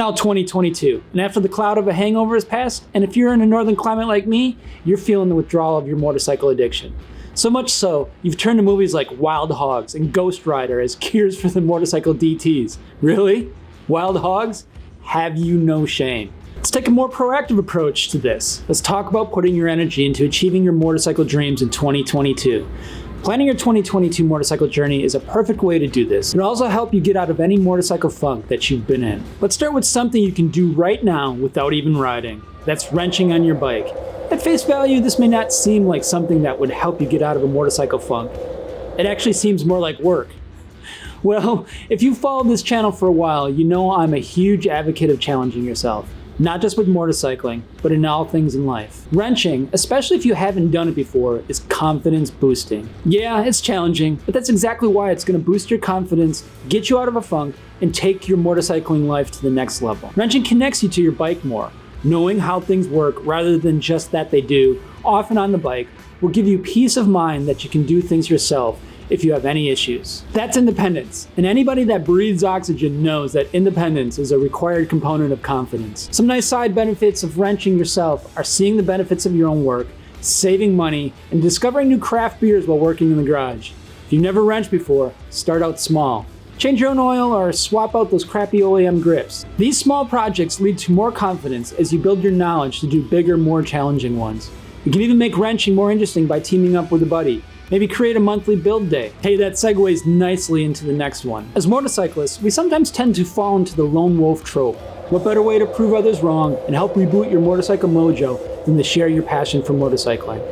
now 2022, and after the cloud of a hangover has passed, and if you're in a northern climate like me, you're feeling the withdrawal of your motorcycle addiction. So much so, you've turned to movies like Wild Hogs and Ghost Rider as cures for the motorcycle DTs. Really? Wild Hogs? Have you no shame? Let's take a more proactive approach to this. Let's talk about putting your energy into achieving your motorcycle dreams in 2022. Planning your 2022 motorcycle journey is a perfect way to do this. It'll also help you get out of any motorcycle funk that you've been in. Let's start with something you can do right now without even riding. That's wrenching on your bike. At face value, this may not seem like something that would help you get out of a motorcycle funk. It actually seems more like work. Well, if you've followed this channel for a while, you know I'm a huge advocate of challenging yourself. Not just with motorcycling, but in all things in life. Wrenching, especially if you haven't done it before, is confidence boosting. Yeah, it's challenging, but that's exactly why it's going to boost your confidence, get you out of a funk, and take your motorcycling life to the next level. Wrenching connects you to your bike more. Knowing how things work rather than just that they do, often on the bike, will give you peace of mind that you can do things yourself if you have any issues. That's independence, and anybody that breathes oxygen knows that independence is a required component of confidence. Some nice side benefits of wrenching yourself are seeing the benefits of your own work, saving money, and discovering new craft beers while working in the garage. If you've never wrenched before, start out small. Change your own oil or swap out those crappy OEM grips. These small projects lead to more confidence as you build your knowledge to do bigger, more challenging ones. You can even make wrenching more interesting by teaming up with a buddy. Maybe create a monthly build day. Hey, that segues nicely into the next one. As motorcyclists, we sometimes tend to fall into the lone wolf trope. What better way to prove others wrong and help reboot your motorcycle mojo than to share your passion for motorcycling?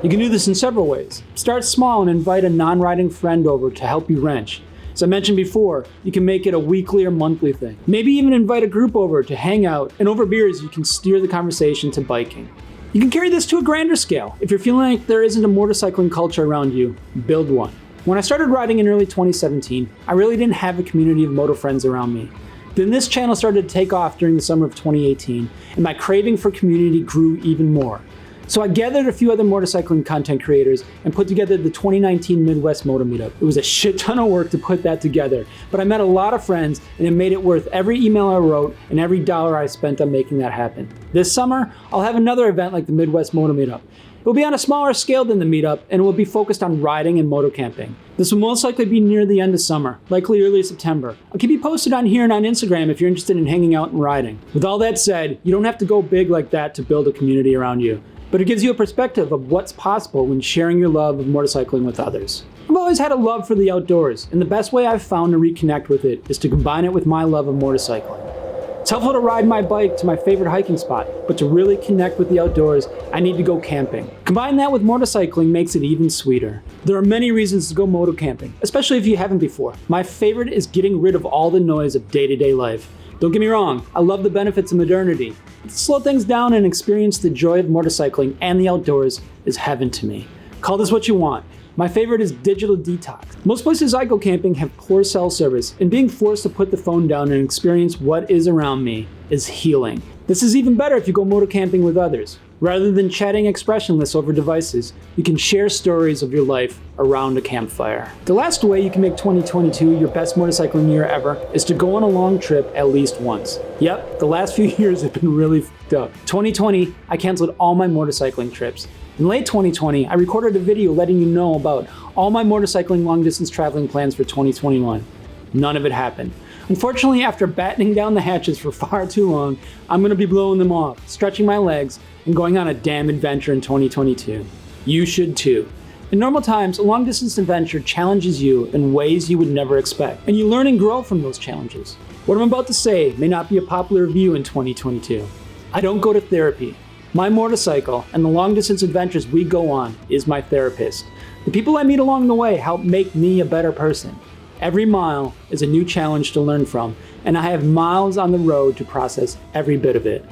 You can do this in several ways. Start small and invite a non-riding friend over to help you wrench. As I mentioned before, you can make it a weekly or monthly thing. Maybe even invite a group over to hang out, and over beers you can steer the conversation to biking. You can carry this to a grander scale. If you're feeling like there isn't a motorcycling culture around you, build one. When I started riding in early 2017, I really didn't have a community of moto friends around me. Then this channel started to take off during the summer of 2018, and my craving for community grew even more. So I gathered a few other motorcycling content creators and put together the 2019 Midwest Moto Meetup. It was a shit ton of work to put that together, but I met a lot of friends and it made it worth every email I wrote and every dollar I spent on making that happen. This summer, I'll have another event like the Midwest Moto Meetup. It will be on a smaller scale than the meetup and it will be focused on riding and moto camping. This will most likely be near the end of summer, likely early September. I'll keep you posted on here and on Instagram if you're interested in hanging out and riding. With all that said, you don't have to go big like that to build a community around you. But it gives you a perspective of what's possible when sharing your love of motorcycling with others. I've always had a love for the outdoors, and the best way I've found to reconnect with it is to combine it with my love of motorcycling. It's helpful to ride my bike to my favorite hiking spot, but to really connect with the outdoors, I need to go camping. Combine that with motorcycling makes it even sweeter. There are many reasons to go moto camping, especially if you haven't before. My favorite is getting rid of all the noise of day-to-day life. Don't get me wrong, I love the benefits of modernity. But to slow things down and experience the joy of motorcycling and the outdoors is heaven to me. Call this what you want. My favorite is digital detox. Most places I go camping have poor cell service, and being forced to put the phone down and experience what is around me is healing. This is even better if you go moto camping with others. Rather than chatting expressionless over devices, you can share stories of your life around a campfire. The last way you can make 2022 your best motorcycling year ever is to go on a long trip at least once. Yep, the last few years have been really f***ed up. 2020, I canceled all my motorcycling trips. In late 2020, I recorded a video letting you know about all my motorcycling long distance traveling plans for 2021. None of it happened. Unfortunately, after battening down the hatches for far too long, I'm going to be blowing them off, stretching my legs, and going on a damn adventure in 2022. You should too. In normal times, a long-distance adventure challenges you in ways you would never expect, and you learn and grow from those challenges. What I'm about to say may not be a popular view in 2022. I don't go to therapy. My motorcycle and the long-distance adventures we go on is my therapist. The people I meet along the way help make me a better person. Every mile is a new challenge to learn from, and I have miles on the road to process every bit of it.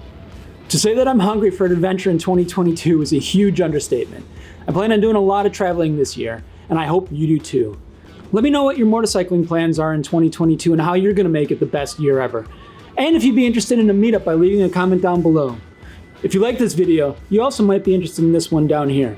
To say that I'm hungry for an adventure in 2022 is a huge understatement. I plan on doing a lot of traveling this year, and I hope you do too. Let me know what your motorcycling plans are in 2022 and how you're going to make it the best year ever. And if you'd be interested in a meetup by leaving a comment down below. If you like this video, you also might be interested in this one down here.